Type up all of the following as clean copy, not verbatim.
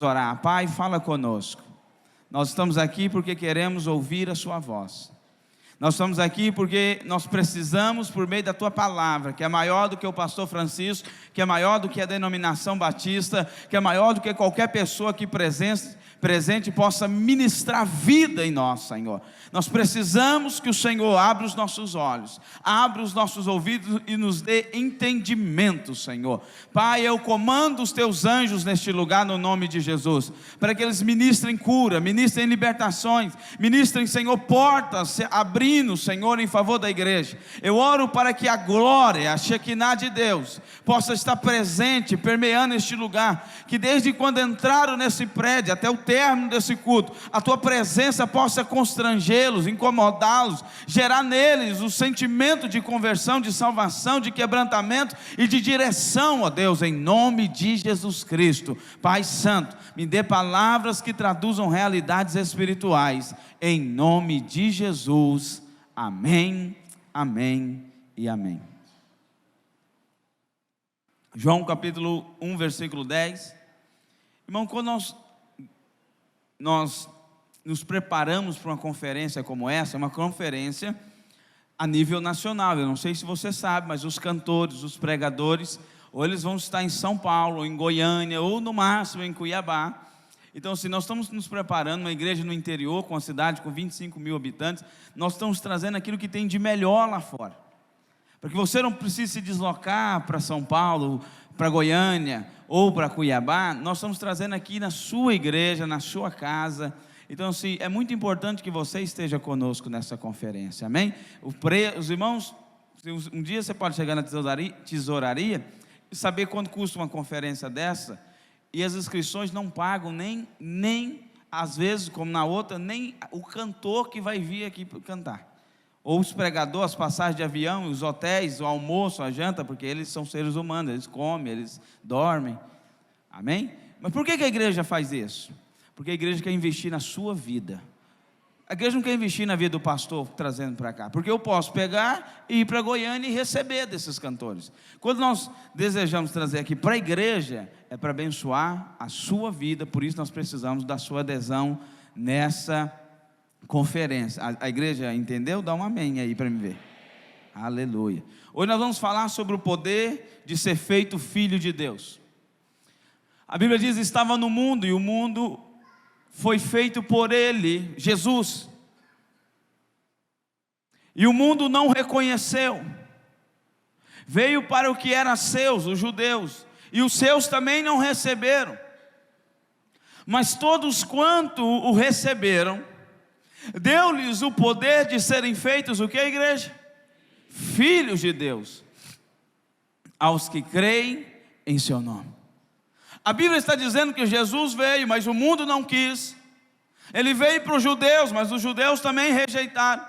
Orar. Pai, fala conosco. Nós estamos aqui porque queremos ouvir a sua voz. Nós estamos aqui porque nós precisamos, por meio da tua palavra, que é maior do que o pastor Francisco, que é maior do que a denominação batista, que é maior do que qualquer pessoa aqui presente possa ministrar vida em nós, Senhor. Nós precisamos que o Senhor abra os nossos olhos, abra os nossos ouvidos e nos dê entendimento, Senhor. Pai, eu comando os teus anjos neste lugar no nome de Jesus, para que eles ministrem cura, ministrem libertações, ministrem, Senhor, portas se abrindo, Senhor, em favor da igreja. Eu oro para que a glória, a Shekinah de Deus, possa estar presente, permeando este lugar, que desde quando entraram nesse prédio até o término desse culto, a tua presença possa constrangê-los, incomodá-los, gerar neles o sentimento de conversão, de salvação, de quebrantamento e de direção, ó Deus, em nome de Jesus Cristo. Pai Santo, me dê palavras que traduzam realidades espirituais, em nome de Jesus. Amém, amém e amém. João capítulo 1, versículo 10. Irmão, quando nós nos preparamos para uma conferência como essa, é uma conferência a nível nacional. Eu não sei se você sabe, mas os cantores, os pregadores, ou eles vão estar em São Paulo, ou em Goiânia, ou no máximo em Cuiabá. Então, se nós estamos nos preparando, uma igreja no interior, com uma cidade com 25 mil habitantes, nós estamos trazendo aquilo que tem de melhor lá fora, para que você não precise se deslocar para São Paulo, para Goiânia ou para Cuiabá. Nós estamos trazendo aqui na sua igreja, na sua casa. Então, assim, é muito importante que você esteja conosco nessa conferência, amém? Os irmãos, um dia você pode chegar na tesouraria e saber quanto custa uma conferência dessa, e as inscrições não pagam nem às vezes, como na outra, nem o cantor que vai vir aqui cantar, ou os pregadores, as passagens de avião, os hotéis, o almoço, a janta, porque eles são seres humanos, eles comem, eles dormem, amém? Mas por que a igreja faz isso? Porque a igreja quer investir na sua vida. A igreja não quer investir na vida do pastor trazendo para cá, porque eu posso pegar e ir para Goiânia e receber desses cantores. Quando nós desejamos trazer aqui para a igreja, é para abençoar a sua vida. Por isso nós precisamos da sua adesão nessa conferência. A igreja entendeu? Dá um amém aí para me ver. Aleluia. Hoje nós vamos falar sobre o poder de ser feito filho de Deus. A Bíblia diz: estava no mundo e o mundo foi feito por ele, Jesus, e o mundo não reconheceu. Veio para o que era seus, os judeus, e os seus também não receberam. Mas todos quanto o receberam, deu-lhes o poder de serem feitos o que, igreja? Filhos de Deus, aos que creem em seu nome. A Bíblia está dizendo que Jesus veio, mas o mundo não quis. Ele veio para os judeus, mas os judeus também rejeitaram.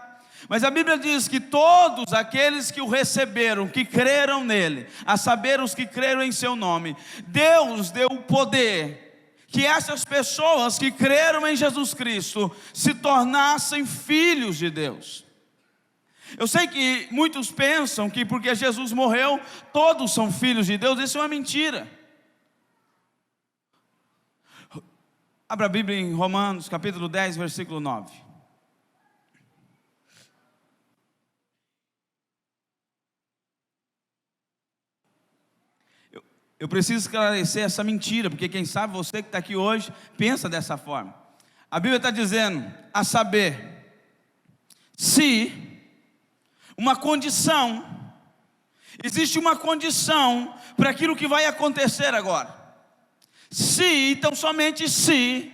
Mas a Bíblia diz que todos aqueles que o receberam, que creram nele, a saber, os que creram em seu nome, Deus deu o poder que essas pessoas que creram em Jesus Cristo se tornassem filhos de Deus. Eu sei que muitos pensam que porque Jesus morreu, todos são filhos de Deus. Isso é uma mentira. Abra a Bíblia em Romanos capítulo 10, versículo 9. Eu preciso esclarecer essa mentira, porque quem sabe você que está aqui hoje pensa dessa forma. A Bíblia está dizendo, a saber, se uma condição, existe uma condição para aquilo que vai acontecer agora. Se, então somente se,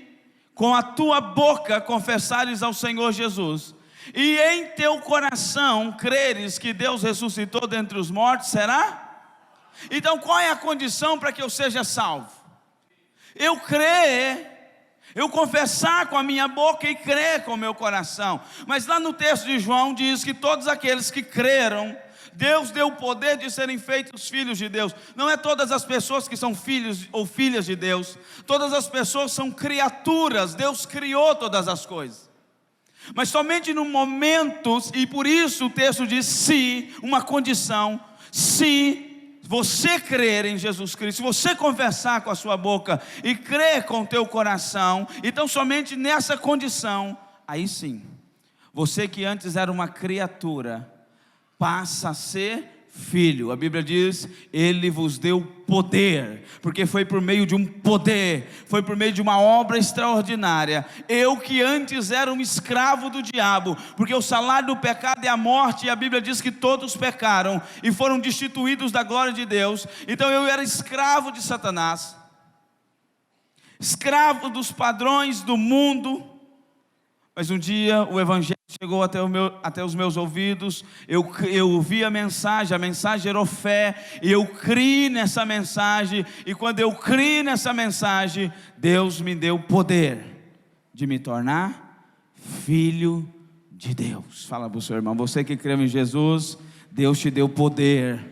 com a tua boca confessares ao Senhor Jesus, e em teu coração creres que Deus ressuscitou dentre os mortos, será? Então qual é a condição para que eu seja salvo? Eu crer, eu confessar com a minha boca e crer com o meu coração. Mas lá no texto de João diz que todos aqueles que creram, Deus deu o poder de serem feitos filhos de Deus. Não é todas as pessoas que são filhos ou filhas de Deus. Todas as pessoas são criaturas. Deus criou todas as coisas. Mas somente no momento, e por isso o texto diz se, uma condição, se você crer em Jesus Cristo, se você confessar com a sua boca e crer com o teu coração, então somente nessa condição, aí sim, você que antes era uma criatura, passa a ser filho. A Bíblia diz: Ele vos deu poder, porque foi por meio de um poder, foi por meio de uma obra extraordinária. Eu que antes era um escravo do diabo, porque o salário do pecado é a morte, e a Bíblia diz que todos pecaram e foram destituídos da glória de Deus. Então eu era escravo de Satanás, escravo dos padrões do mundo. Mas um dia o Evangelho chegou até os meus ouvidos, eu ouvi a mensagem gerou fé, e eu criei nessa mensagem, e quando eu criei nessa mensagem, Deus me deu poder de me tornar filho de Deus. Fala para o seu irmão: você que creu em Jesus, Deus te deu poder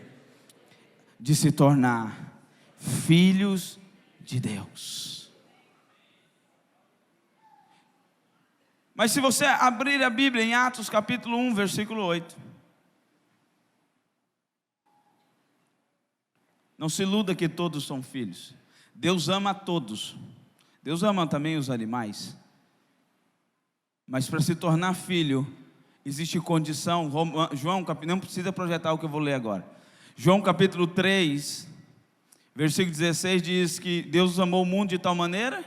de se tornar filhos de Deus. Mas se você abrir a Bíblia em Atos capítulo 1, versículo 8. Não se iluda que todos são filhos. Deus ama a todos. Deus ama também os animais. Mas para se tornar filho, existe condição. João, não precisa projetar o que eu vou ler agora. João capítulo 3, versículo 16 diz que Deus amou o mundo de tal maneira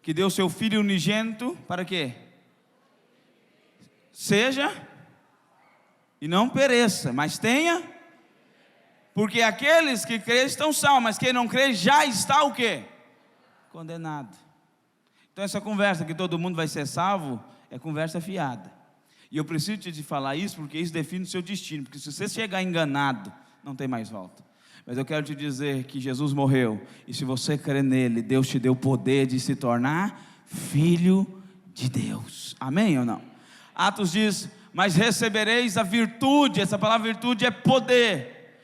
que deu seu Filho unigênito, para quê? Seja e não pereça, mas tenha, porque aqueles que creem estão salvos, mas quem não crê já está o quê? Condenado. Então essa conversa que todo mundo vai ser salvo é conversa fiada. E eu preciso te falar isso porque isso define o seu destino, porque se você chegar enganado, não tem mais volta. Mas eu quero te dizer que Jesus morreu, e se você crer nele, Deus te deu o poder de se tornar filho de Deus. Amém ou não? Atos diz: mas recebereis a virtude. Essa palavra virtude é poder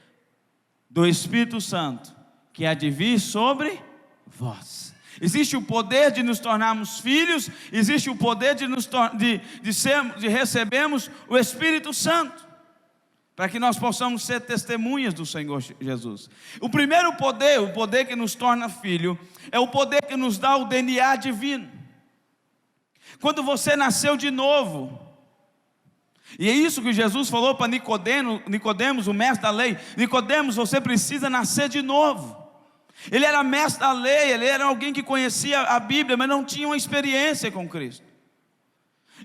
do Espírito Santo, que há de vir sobre vós. Existe o poder de nos tornarmos filhos, existe o poder de recebermos o Espírito Santo, para que nós possamos ser testemunhas do Senhor Jesus. O primeiro poder, o poder que nos torna filho, é o poder que nos dá o DNA divino. Quando você nasceu de novo, e é isso que Jesus falou para Nicodemos, o mestre da lei: Nicodemos, você precisa nascer de novo. Ele era mestre da lei, ele era alguém que conhecia a Bíblia, mas não tinha uma experiência com Cristo.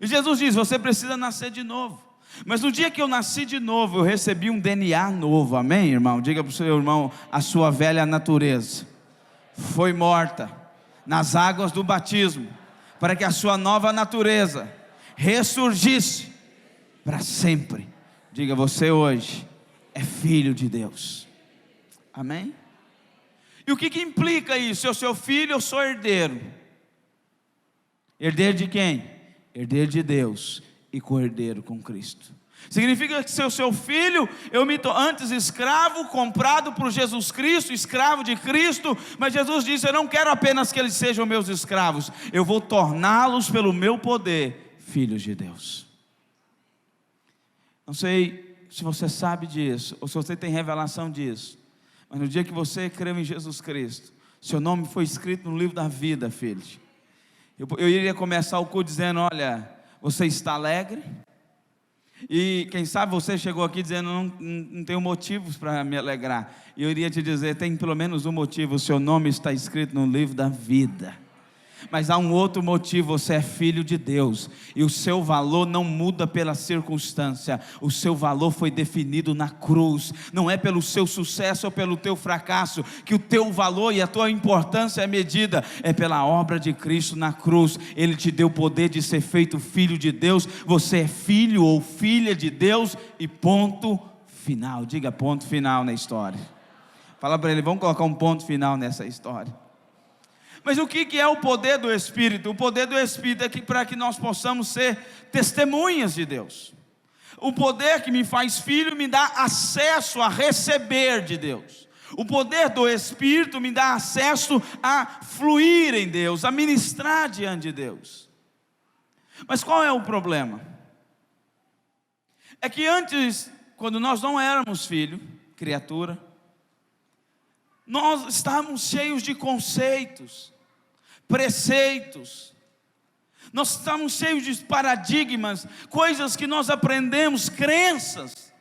E Jesus diz: você precisa nascer de novo. Mas no dia que eu nasci de novo, eu recebi um DNA novo. Amém, irmão? Diga para o seu irmão: a sua velha natureza foi morta nas águas do batismo, para que a sua nova natureza ressurgisse para sempre. Diga: você hoje é filho de Deus. Amém? E o que implica isso? Eu sou filho, eu sou herdeiro. Herdeiro de quem? Herdeiro de Deus e co-herdeiro com Cristo. Significa que se eu sou filho, eu me torno antes escravo, comprado por Jesus Cristo, escravo de Cristo. Mas Jesus disse: eu não quero apenas que eles sejam meus escravos, eu vou torná-los pelo meu poder filhos de Deus. Não sei se você sabe disso, ou se você tem revelação disso, mas no dia que você creu em Jesus Cristo, seu nome foi escrito no livro da vida, filhos. Eu iria começar o culto dizendo: olha, você está alegre? E quem sabe você chegou aqui dizendo: não tenho motivos para me alegrar. E eu iria te dizer: tem pelo menos um motivo: o seu nome está escrito no livro da vida. Mas há um outro motivo: você é filho de Deus, e o seu valor não muda pela circunstância. O seu valor foi definido na cruz. Não é pelo seu sucesso ou pelo teu fracasso que o teu valor e a tua importância é medida. É pela obra de Cristo na cruz. Ele te deu o poder de ser feito filho de Deus. Você é filho ou filha de Deus, e ponto final. Diga: ponto final na história. Fala para ele: vamos colocar um ponto final nessa história. Mas o que é o poder do Espírito? O poder do Espírito é para que nós possamos ser testemunhas de Deus. O poder que me faz filho me dá acesso a receber de Deus. O poder do Espírito me dá acesso a fluir em Deus, a ministrar diante de Deus. Mas qual é o problema? É que antes, quando nós não éramos filho, criatura, Nós estamos cheios de conceitos, preceitos, nós estamos cheios de paradigmas, coisas que nós aprendemos, crenças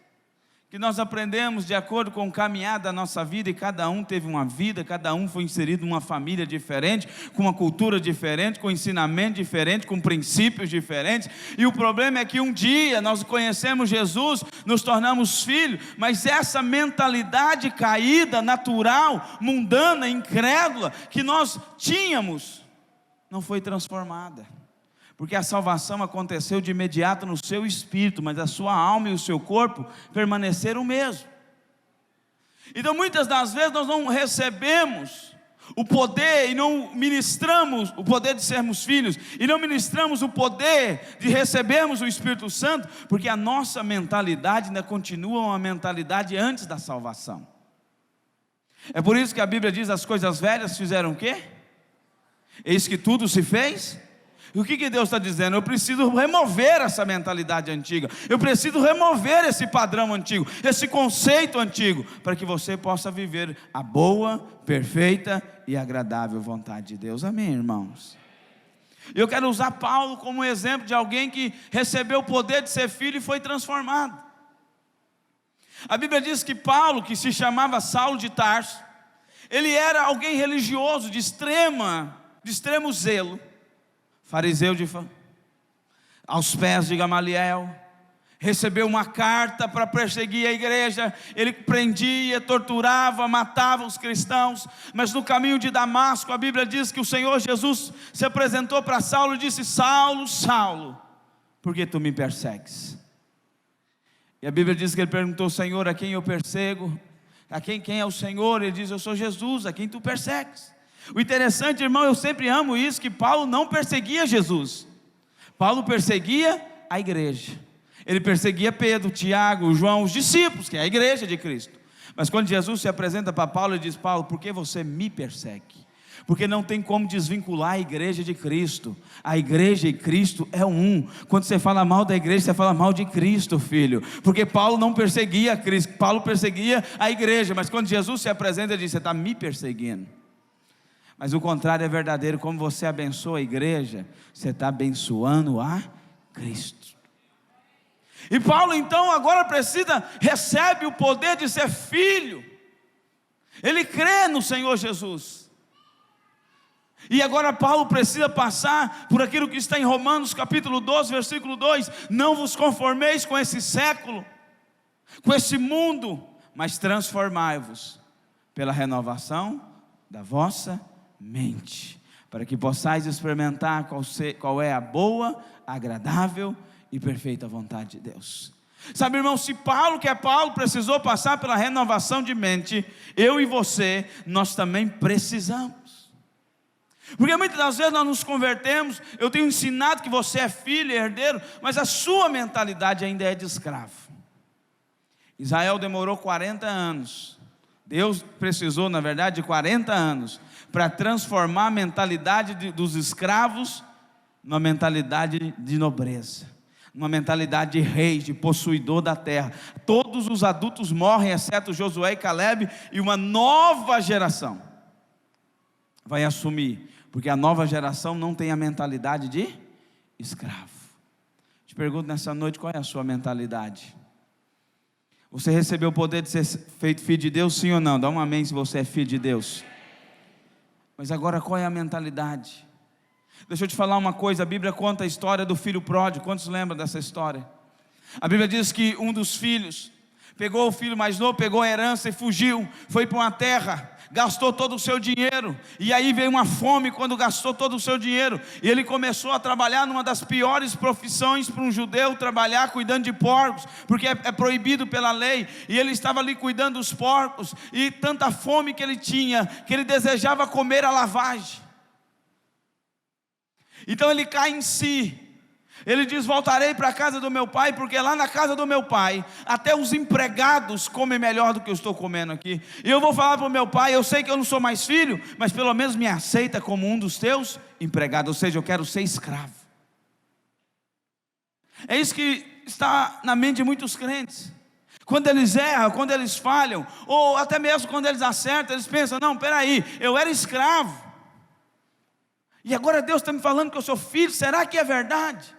que nós aprendemos de acordo com o caminhar da nossa vida, e cada um teve uma vida, cada um foi inserido numa família diferente, com uma cultura diferente, com ensinamento diferente, com princípios diferentes, e o problema é que um dia nós conhecemos Jesus, nos tornamos filhos, mas essa mentalidade caída, natural, mundana, incrédula, que nós tínhamos, não foi transformada. Porque a salvação aconteceu de imediato no seu espírito, mas a sua alma e o seu corpo permaneceram o mesmo. Então muitas das vezes nós não recebemos o poder e não ministramos o poder de sermos filhos, e não ministramos o poder de recebermos o Espírito Santo, porque a nossa mentalidade ainda continua uma mentalidade antes da salvação. É por isso que a Bíblia diz: as coisas velhas fizeram o quê? Eis que tudo se fez. E o que Deus está dizendo? Eu preciso remover essa mentalidade antiga, eu preciso remover esse padrão antigo, esse conceito antigo, para que você possa viver a boa, perfeita e agradável vontade de Deus. Amém, irmãos? Eu quero usar Paulo como exemplo de alguém que recebeu o poder de ser filho e foi transformado. A Bíblia diz que Paulo, que se chamava Saulo de Tarso, ele era alguém religioso de extremo zelo, fariseu aos pés de Gamaliel, recebeu uma carta para perseguir a igreja. Ele prendia, torturava, matava os cristãos, mas no caminho de Damasco, a Bíblia diz que o Senhor Jesus se apresentou para Saulo e disse: Saulo, Saulo, por que tu me persegues? E a Bíblia diz que ele perguntou: Senhor, a quem eu persego? Quem é o Senhor? Ele diz: eu sou Jesus, a quem tu persegues. O interessante, irmão, eu sempre amo isso, que Paulo não perseguia Jesus. Paulo perseguia a igreja. Ele perseguia Pedro, Tiago, João, os discípulos, que é a igreja de Cristo. Mas quando Jesus se apresenta para Paulo, ele diz: Paulo, por que você me persegue? Porque não tem como desvincular a igreja de Cristo. A igreja e Cristo é um. Quando você fala mal da igreja, você fala mal de Cristo, filho. Porque Paulo não perseguia Cristo, Paulo perseguia a igreja. Mas quando Jesus se apresenta, ele diz: você está me perseguindo. Mas o contrário é verdadeiro. Como você abençoa a igreja, você está abençoando a Cristo. E Paulo então agora recebe o poder de ser filho. Ele crê no Senhor Jesus. E agora Paulo precisa passar por aquilo que está em Romanos capítulo 12, versículo 2: não vos conformeis com esse século, com esse mundo, mas transformai-vos pela renovação da vossa mente, para que possais experimentar qual é a boa, agradável e perfeita vontade de Deus. Sabe, irmão, se Paulo, que é Paulo, precisou passar pela renovação de mente, eu e você, nós também precisamos. Porque muitas das vezes nós nos convertemos, eu tenho ensinado que você é filho e herdeiro, mas a sua mentalidade ainda é de escravo. Israel demorou 40 anos, Deus precisou, na verdade, de 40 anos, para transformar a mentalidade dos escravos numa mentalidade de nobreza, numa mentalidade de rei, de possuidor da terra. Todos os adultos morrem, exceto Josué e Caleb, e uma nova geração vai assumir, porque a nova geração não tem a mentalidade de escravo. Te pergunto nessa noite, qual é a sua mentalidade? Você recebeu o poder de ser feito filho de Deus, sim ou não? Dá um amém se você é filho de Deus. Mas agora qual é a mentalidade? Deixa eu te falar uma coisa, a Bíblia conta a história do filho pródigo. Quantos lembram dessa história? A Bíblia diz que um dos filhos pegou o filho mais novo, pegou a herança e fugiu, foi para uma terra, gastou todo o seu dinheiro, e aí veio uma fome quando gastou todo o seu dinheiro, e ele começou a trabalhar numa das piores profissões para um judeu trabalhar, cuidando de porcos, porque é proibido pela lei, e ele estava ali cuidando dos porcos, e tanta fome que ele tinha, que ele desejava comer a lavagem. Então ele cai em si. Ele diz: voltarei para a casa do meu pai, porque lá na casa do meu pai até os empregados comem melhor do que eu estou comendo aqui. E eu vou falar para o meu pai: eu sei que eu não sou mais filho, mas pelo menos me aceita como um dos teus empregados. Ou seja, eu quero ser escravo. É isso que está na mente de muitos crentes. Quando eles erram, quando eles falham, ou até mesmo quando eles acertam, eles pensam: não, peraí, eu era escravo, e agora Deus está me falando que eu sou filho, será que é verdade?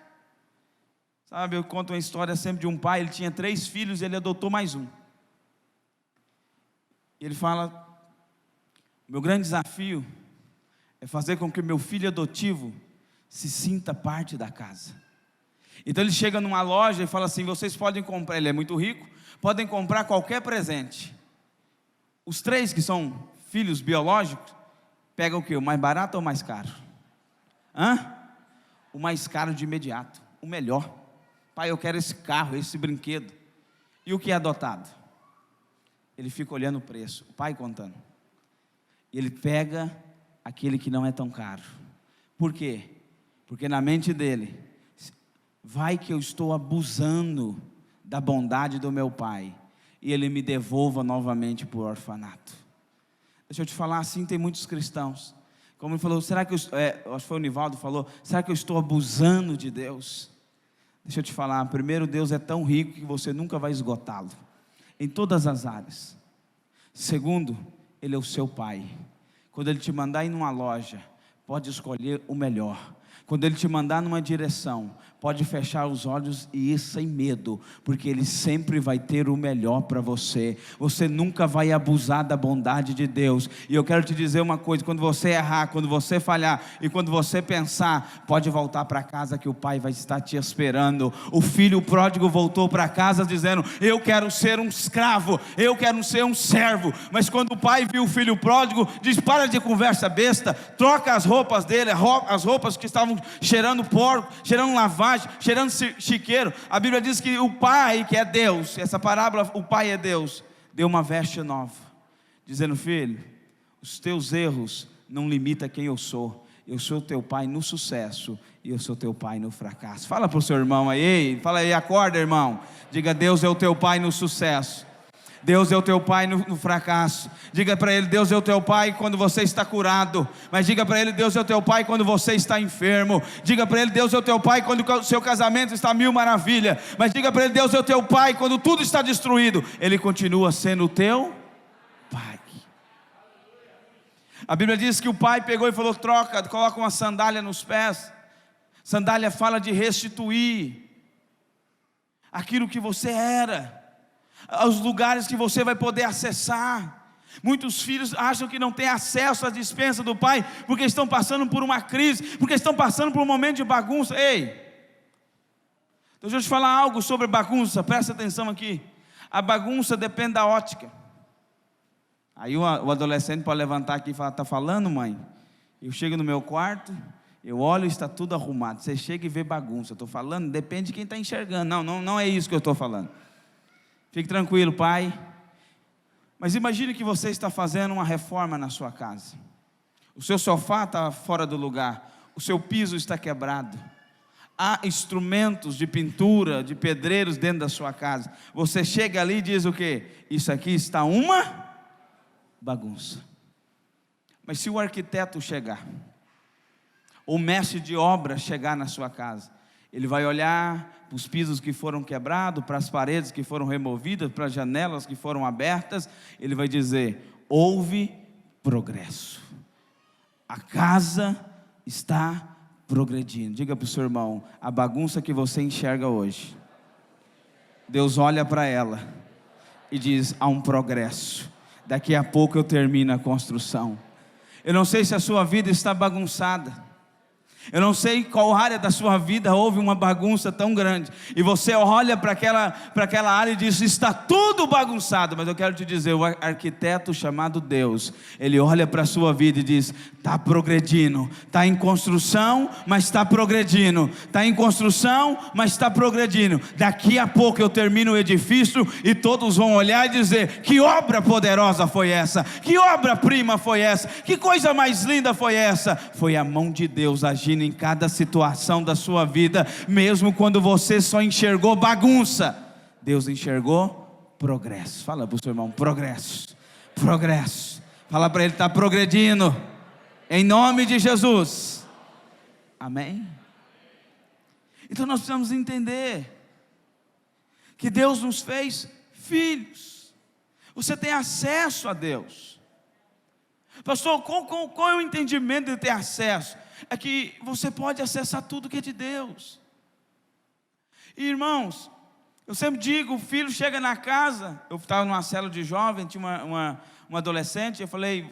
Sabe, eu conto uma história sempre de um pai, ele tinha 3 filhos e ele adotou mais um. E ele fala: meu grande desafio é fazer com que meu filho adotivo se sinta parte da casa. Então ele chega numa loja e fala assim: vocês podem comprar, ele é muito rico, podem comprar qualquer presente. Os 3 que são filhos biológicos, pegam o quê? O mais barato ou o mais caro? O mais caro de imediato, o melhor. Pai, eu quero esse carro, esse brinquedo. E o que é adotado? Ele fica olhando o preço, o pai contando. E ele pega aquele que não é tão caro. Por quê? Porque na mente dele, vai que eu estou abusando da bondade do meu pai, e ele me devolva novamente para o orfanato. Deixa eu te falar, assim tem muitos cristãos. Como ele falou, será que acho que foi o Nivaldo falou, será que eu estou abusando de Deus? Deixa eu te falar, primeiro, Deus é tão rico que você nunca vai esgotá-lo, em todas as áreas. Segundo, Ele é o seu pai. Quando Ele te mandar ir numa loja, pode escolher o melhor. Quando Ele te mandar numa direção, pode fechar os olhos e ir sem medo, porque Ele sempre vai ter o melhor para você. Você nunca vai abusar da bondade de Deus. E eu quero te dizer uma coisa: quando você errar, quando você falhar e quando você pensar, pode voltar para casa que o Pai vai estar te esperando. O filho pródigo voltou para casa dizendo: eu quero ser um escravo, eu quero ser um servo. Mas quando o pai viu o filho pródigo, diz: para de conversa besta, troca as roupas dele, as roupas que estavam cheirando porco, cheirando lavagem, cheirando chiqueiro. A Bíblia diz que o pai, que é Deus, essa parábola, o pai é Deus, deu uma veste nova, dizendo: filho, os teus erros não limitam quem eu sou. Eu sou teu pai no sucesso e eu sou teu pai no fracasso. Fala para o seu irmão aí, fala aí, acorda, irmão. Diga: Deus é o teu pai no sucesso, Deus é o teu pai no fracasso. Diga para ele: Deus é o teu pai quando você está curado. Mas diga para ele: Deus é o teu pai quando você está enfermo. Diga para ele: Deus é o teu pai quando o seu casamento está mil maravilha. Mas diga para ele: Deus é o teu pai quando tudo está destruído. Ele continua sendo o teu pai. A Bíblia diz que o pai pegou e falou: coloca uma sandália nos pés. Sandália fala de restituir aquilo que você era, aos lugares que você vai poder acessar. Muitos filhos acham que não têm acesso à despensa do pai, porque estão passando por uma crise, porque estão passando por um momento de bagunça. Ei, então deixa eu te falar algo sobre bagunça, presta atenção aqui. A bagunça depende da ótica. Aí o adolescente pode levantar aqui e falar: está falando, mãe? Eu chego no meu quarto, eu olho e está tudo arrumado. Você chega e vê bagunça. Eu estou falando, depende de quem está enxergando. Não é isso que eu estou falando. Fique tranquilo, pai. Mas imagine que você está fazendo uma reforma na sua casa. O seu sofá está fora do lugar, o seu piso está quebrado, há instrumentos de pintura, de pedreiros dentro da sua casa. Você chega ali e diz o quê? Isso aqui está uma bagunça. Mas se o arquiteto chegar, o mestre de obra chegar na sua casa, ele vai olhar para os pisos que foram quebrados, para as paredes que foram removidas, para as janelas que foram abertas. Ele vai dizer: houve progresso, a casa está progredindo. Diga para o seu irmão: a bagunça que você enxerga hoje, Deus olha para ela e diz: há um progresso, daqui a pouco eu termino a construção. Eu não sei se a sua vida está bagunçada, eu não sei qual área da sua vida houve uma bagunça tão grande, e você olha para aquela área e diz: está tudo bagunçado. Mas eu quero te dizer, o arquiteto chamado Deus, ele olha para a sua vida e diz: está progredindo, está em construção, mas está progredindo, está em construção, mas está progredindo. Daqui a pouco eu termino o edifício e todos vão olhar e dizer: que obra poderosa foi essa, que obra-prima foi essa, que coisa mais linda foi essa. Foi a mão de Deus agindo em cada situação da sua vida, mesmo quando você só enxergou bagunça, Deus enxergou progresso. Fala para o seu irmão: progresso, progresso. Fala para ele: está progredindo, em nome de Jesus, amém? Então nós precisamos entender que Deus nos fez filhos. Você tem acesso a Deus. Pastor, qual é o entendimento de ter acesso? É que você pode acessar tudo que é de Deus. E, irmãos, eu sempre digo, o filho chega na casa. Eu estava numa célula de jovem, tinha uma adolescente. Eu falei,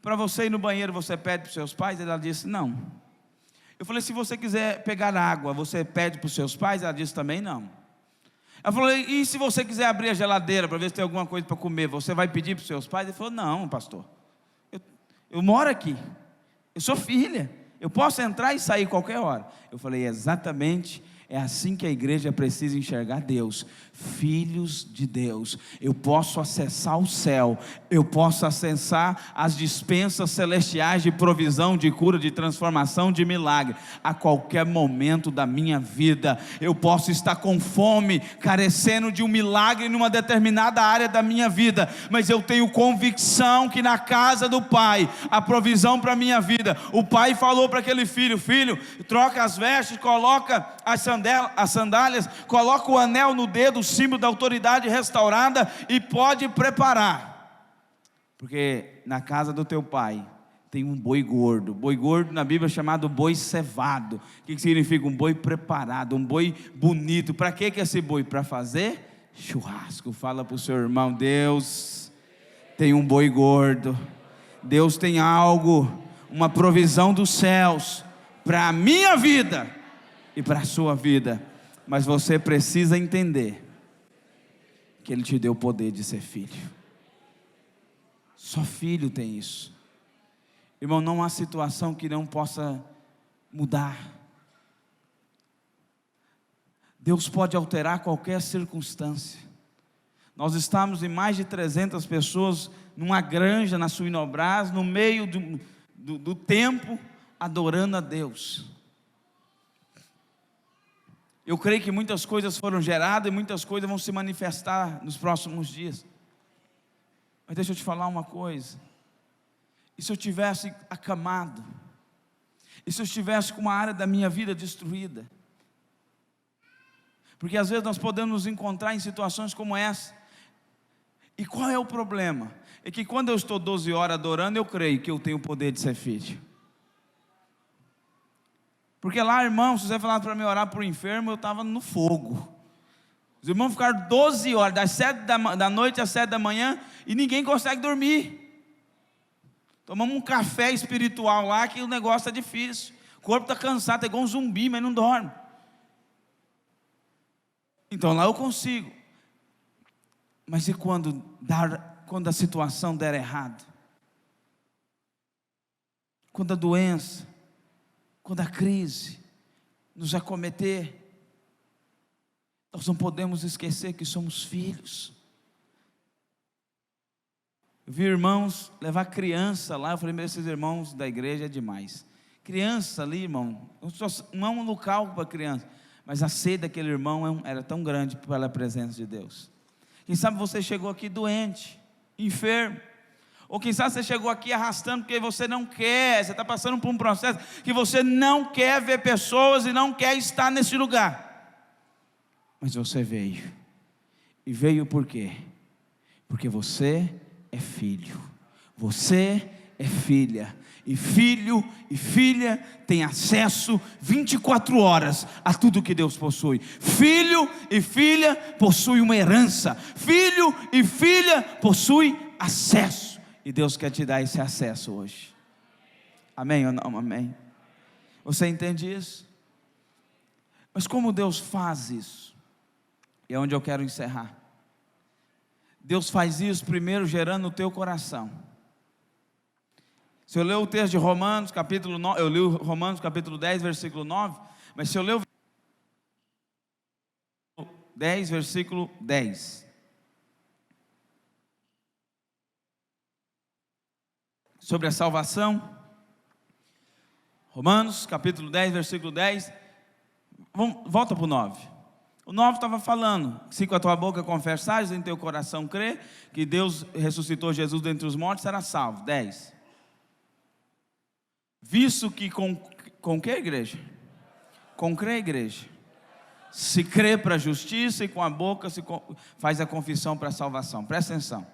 para você ir no banheiro, você pede para os seus pais? Ela disse, não. Eu falei, se você quiser pegar água, você pede para os seus pais? Ela disse, também não. Ela falou, e se você quiser abrir a geladeira para ver se tem alguma coisa para comer, você vai pedir para os seus pais? Ele falou, não, pastor, eu moro aqui, eu sou filha, eu posso entrar e sair qualquer hora. Eu falei, exatamente. É assim que a igreja precisa enxergar Deus, filhos de Deus. Eu posso acessar o céu, eu posso acessar as dispensas celestiais de provisão, de cura, de transformação, de milagre, a qualquer momento da minha vida. Eu posso estar com fome, carecendo de um milagre numa determinada área da minha vida, mas eu tenho convicção que na casa do Pai, a provisão para a minha vida. O pai falou para aquele filho, filho, troca as vestes, coloca as sandálias, coloca o anel no dedo, o símbolo da autoridade restaurada, e pode preparar, porque na casa do teu pai tem um boi gordo. Boi gordo na Bíblia é chamado boi cevado. O que significa? Um boi preparado, um boi bonito. Para que é esse boi? Para fazer churrasco. Fala para o seu irmão, Deus tem um boi gordo, Deus tem algo, uma provisão dos céus para a minha vida e para a sua vida, mas você precisa entender que Ele te deu o poder de ser filho. Só filho tem isso. Irmão, não há situação que não possa mudar. Deus pode alterar qualquer circunstância. Nós estamos em mais de 300 pessoas numa granja na Suinobras, no meio do tempo, adorando a Deus. Eu creio que muitas coisas foram geradas e muitas coisas vão se manifestar nos próximos dias. Mas deixa eu te falar uma coisa. E se eu tivesse acamado? E se eu estivesse com uma área da minha vida destruída? Porque às vezes nós podemos nos encontrar em situações como essa. E qual é o problema? É que quando eu estou 12 horas adorando, eu creio que eu tenho o poder de ser filho. Porque lá, irmão, se você falasse para mim orar por um enfermo, eu estava no fogo. Os irmãos ficaram 12 horas, das 7 da noite às 7 da manhã, e ninguém consegue dormir. Tomamos um café espiritual lá, que o negócio está difícil. O corpo está cansado, está igual um zumbi, mas não dorme. Então lá eu consigo. Mas e quando a situação der errado? Quando a doença, quando a crise nos acometer, nós não podemos esquecer que somos filhos. Eu vi irmãos levar criança lá, eu falei, meu, esses irmãos da igreja é demais. Criança ali, irmão, não é um local para criança, mas a sede daquele irmão era tão grande pela presença de Deus. Quem sabe você chegou aqui doente, enfermo, ou quem sabe você chegou aqui arrastando porque você não quer, você está passando por um processo que você não quer ver pessoas e não quer estar nesse lugar. Mas você veio. E veio por quê? Porque você é filho. Você é filha. E filho e filha tem acesso 24 horas a tudo que Deus possui. Filho e filha possui uma herança. Filho e filha possui acesso. E Deus quer te dar esse acesso hoje. Amém ou não? Amém. Você entende isso? Mas como Deus faz isso? E é onde eu quero encerrar. Deus faz isso primeiro gerando no teu coração. Se eu ler o texto de Romanos capítulo 9, eu li Romanos capítulo 10 versículo 9, mas se eu ler o 10 versículo 10, sobre a salvação, Romanos capítulo 10 versículo 10, volta para o 9. O 9 estava falando, se com a tua boca confessares, em teu coração crer, que Deus ressuscitou Jesus dentre os mortos, será salvo. 10. Visto que com que igreja? Com crer, igreja. se crê para a justiça, e com a boca faz a confissão para a salvação. Presta atenção.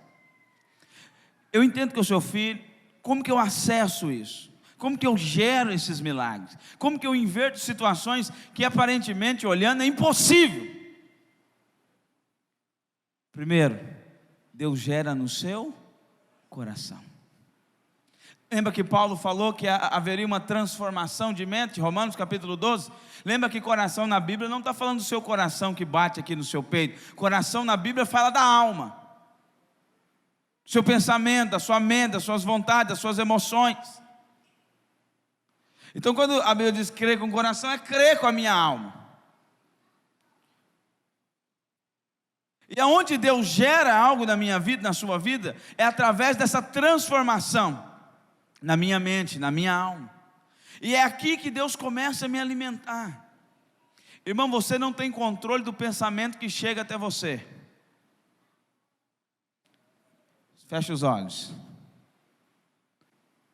Eu entendo que eu sou filho. Como que eu acesso isso? Como que eu gero esses milagres? Como que eu inverto situações que aparentemente, olhando, é impossível? Primeiro, Deus gera no seu coração. Lembra que Paulo falou que haveria uma transformação de mente? Romanos capítulo 12. Lembra que coração na Bíblia não está falando do seu coração que bate aqui no seu peito. Coração na Bíblia fala da alma. Seu pensamento, da sua mente, das suas vontades, das suas emoções. Então quando a Bíblia diz crer com o coração, é crer com a minha alma. E aonde Deus gera algo na minha vida, na sua vida, é através dessa transformação na minha mente, na minha alma. E é aqui que Deus começa a me alimentar. Irmão, você não tem controle do pensamento que chega até você. Feche os olhos.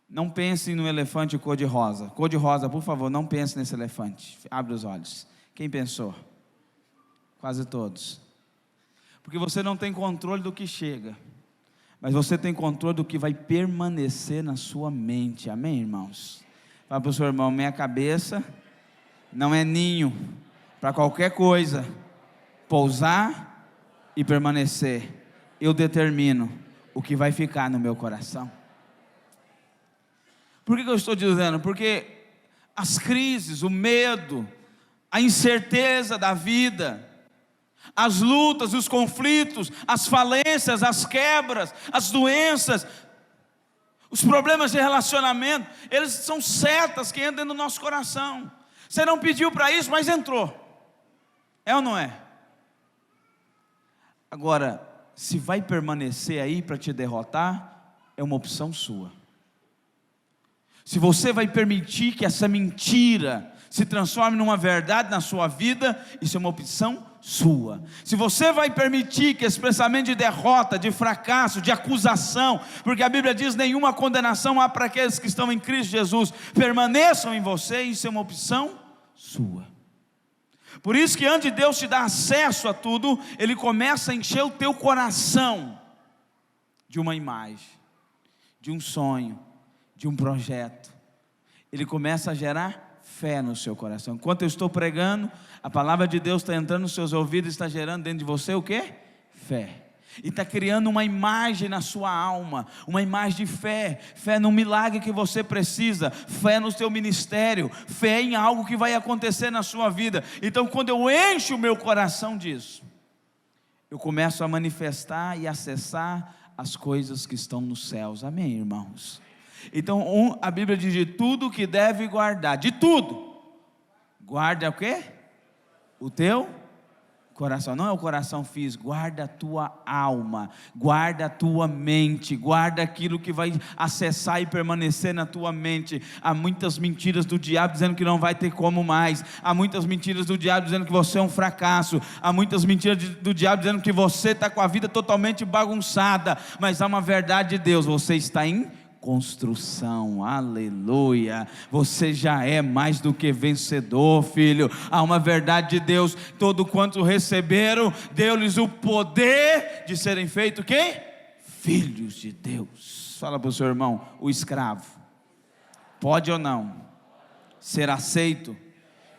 Não pense no elefante cor-de-rosa. Cor-de-rosa, por favor, não pense nesse elefante. Abre os olhos. Quem pensou? Quase todos. Porque você não tem controle do que chega, mas você tem controle do que vai permanecer na sua mente. Amém, irmãos? Fala para o seu irmão: minha cabeça não é ninho para qualquer coisa pousar e permanecer. Eu determino o que vai ficar no meu coração. Por que eu estou dizendo? Porque as crises, o medo, a incerteza da vida, as lutas, os conflitos, as falências, as quebras, as doenças, os problemas de relacionamento, eles são setas que entram no nosso coração. Você não pediu para isso, mas entrou. É ou não é? Agora, se vai permanecer aí para te derrotar, é uma opção sua. Se você vai permitir que essa mentira se transforme numa verdade na sua vida, isso é uma opção sua. Se você vai permitir que esse pensamento de derrota, de fracasso, de acusação, porque a Bíblia diz: nenhuma condenação há para aqueles que estão em Cristo Jesus, permaneçam em você, isso é uma opção sua. Por isso que antes de Deus te dar acesso a tudo, Ele começa a encher o teu coração de uma imagem, de um sonho, de um projeto. Ele começa a gerar fé no seu coração. Enquanto eu estou pregando, a palavra de Deus está entrando nos seus ouvidos, está gerando dentro de você o quê? Fé. E está criando uma imagem na sua alma, uma imagem de fé, fé no milagre que você precisa, fé no seu ministério, fé em algo que vai acontecer na sua vida. Então quando eu encho o meu coração disso, eu começo a manifestar e acessar as coisas que estão nos céus. Amém, irmãos? Então a Bíblia diz: de tudo que deve guardar, de tudo, guarda o quê? O teu coração. Não é o coração físico, guarda a tua alma, guarda a tua mente, guarda aquilo que vai acessar e permanecer na tua mente. Há muitas mentiras do diabo dizendo que não vai ter como mais, há muitas mentiras do diabo dizendo que você é um fracasso, há muitas mentiras do diabo dizendo que você está com a vida totalmente bagunçada, mas há uma verdade de Deus: você está em construção, aleluia, você já é mais do que vencedor, filho. Há uma verdade de Deus: todo quanto receberam, deu-lhes o poder de serem feitos quem? Filhos de Deus. Fala para o seu irmão: o escravo pode ou não ser aceito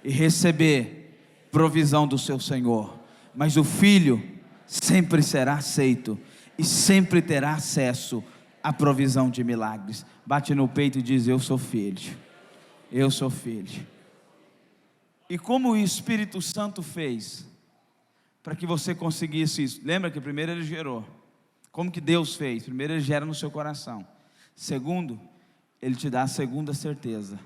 e receber provisão do seu Senhor, mas o filho sempre será aceito e sempre terá acesso a provisão de milagres. Bate no peito e diz: eu sou filho, eu sou filho. E como o Espírito Santo fez para que você conseguisse isso? Lembra que primeiro Ele gerou. Como que Deus fez? Primeiro Ele gera no seu coração. Segundo, Ele te dá a segunda certeza.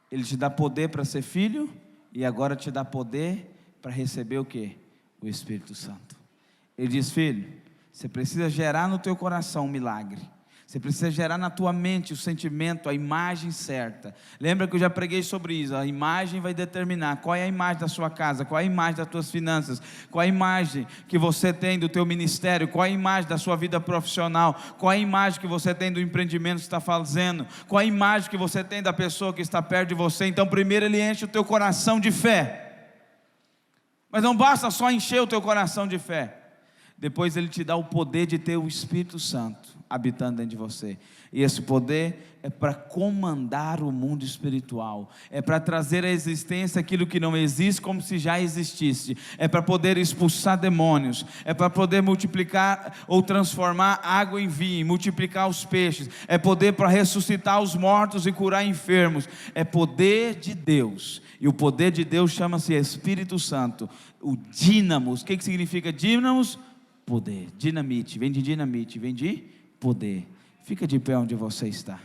Ele te dá poder para ser filho, e agora te dá poder para receber o quê? O Espírito Santo. Ele diz: filho, você precisa gerar no teu coração um milagre. Você precisa gerar na tua mente o sentimento, a imagem certa. Lembra que eu já preguei sobre isso? A imagem vai determinar qual é a imagem da sua casa, qual é a imagem das tuas finanças, qual é a imagem que você tem do teu ministério, qual é a imagem da sua vida profissional, qual é a imagem que você tem do empreendimento que está fazendo, qual é a imagem que você tem da pessoa que está perto de você. Então primeiro Ele enche o teu coração de fé. Mas não basta só encher o teu coração de fé. Depois Ele te dá o poder de ter o Espírito Santo habitando dentro de você. E esse poder é para comandar o mundo espiritual. É para trazer à existência aquilo que não existe como se já existisse. É para poder expulsar demônios. É para poder multiplicar ou transformar água em vinho, multiplicar os peixes. É poder para ressuscitar os mortos e curar enfermos. É poder de Deus. E o poder de Deus chama-se Espírito Santo. O dínamos. O que significa dínamos? Poder. Dinamite. Vem de dinamite. Vem de poder. Fica de pé onde você está.